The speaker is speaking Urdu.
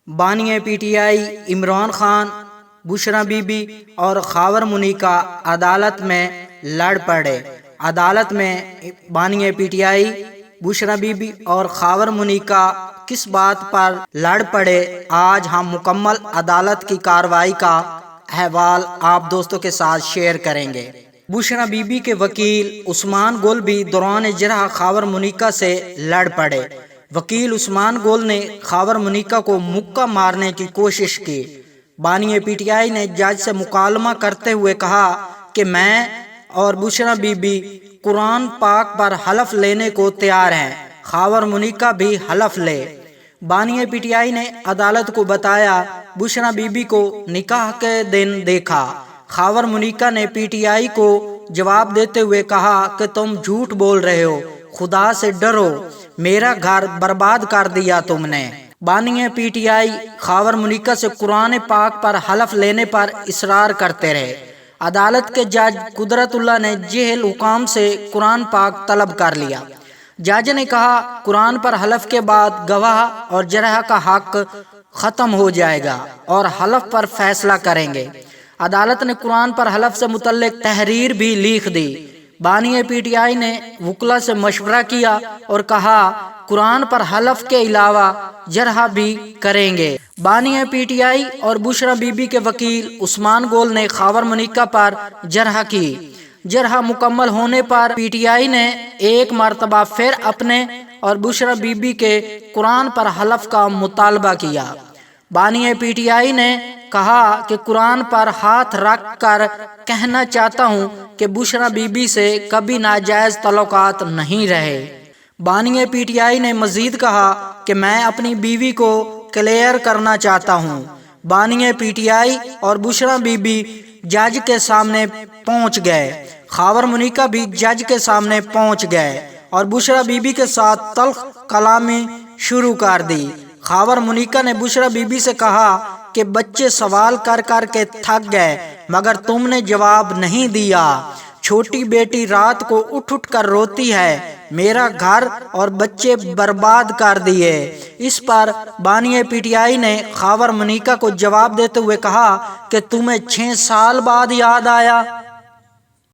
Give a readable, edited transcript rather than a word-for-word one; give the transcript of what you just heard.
بانی P T I Imran Khan, Bushra be be اور خاور منیکا عدالت میں لڑ پڑے۔ عدالت میں بانی P T I, Bushra be be اور خاور منیکا کس بات پر لڑ پڑے، آج ہم مکمل عدالت کی کارروائی کا احوال آپ دوستوں کے ساتھ شیئر کریں گے۔ بشرا بی بی کے وکیل عثمان گل بھی دوران جرح خاور منیکا سے لڑ پڑے۔ وکیل عثمان گل نے خاور منیکا کو مکہ مارنے کی کوشش کی۔ بانی پی ٹی آئی نے جج سے مکالمہ کرتے ہوئے کہا کہ میں اور بشرا بی بی قرآن پاک پر حلف لینے کو تیار ہیں، خاور منیکا بھی حلف لے۔ بانی پی ٹی آئی نے عدالت کو بتایا بشرا بی بی کو نکاح کے دن دیکھا۔ خاور منیکا نے پی ٹی آئی کو جواب دیتے ہوئے کہا کہ تم جھوٹ بول رہے ہو، خدا سے ڈرو، میرا گھر برباد کر دیا تم نے۔ بانی پی ٹی آئی خاور منیکا سے قرآن پاک پر حلف لینے پر اصرار کرتے رہے۔ عدالت کے جج قدرت اللہ نے جہل حکام سے قرآن پاک طلب کر لیا۔ جج نے کہا قرآن پر حلف کے بعد گواہ اور جرح کا حق ختم ہو جائے گا اور حلف پر فیصلہ کریں گے۔ عدالت نے قرآن پر حلف سے متعلق تحریر بھی لکھ دی۔ بانی پی ٹی آئی نے وکلا سے مشورہ کیا اور کہا قرآن پر حلف کے علاوہ جرح بھی کریں گے۔ بانی پی ٹی آئی اور بشرا بی بی کے وکیل عثمان گول نے خاور منیکا پر جرح کی۔ جرح مکمل ہونے پر پی ٹی آئی نے ایک مرتبہ پھر اپنے اور بشرا بی بی کے قرآن پر حلف کا مطالبہ کیا۔ بانی پی ٹی آئی نے کہا کہ قرآن پر ہاتھ رکھ کر کہنا چاہتا ہوں کہ بشرا بی بی سے کبھی ناجائز تعلقات نہیں رہے۔ بانی پی ٹی آئی نے مزید کہا کہ میں اپنی بیوی کو کلیئر کرنا چاہتا ہوں۔ بانی پی ٹی آئی اور بشرا بی بی جج کے سامنے پہنچ گئے۔ خاور منیکا بھی جج کے سامنے پہنچ گئے اور بشرا بی بی کے ساتھ تلخ کلامی شروع کر دی۔ خاور منیکا نے بشرا بی بی سے کہا کہ بچے سوال کر کر کے تھک گئے مگر تم نے جواب نہیں دیا، چھوٹی بیٹی رات کو اٹھ اٹھ کر روتی ہے، میرا گھر اور بچے برباد کر دیے۔ اس پر بانی پی ٹی آئی نے خاور منیکا کو جواب دیتے ہوئے کہا کہ تمہیں 6 سال بعد یاد آیا۔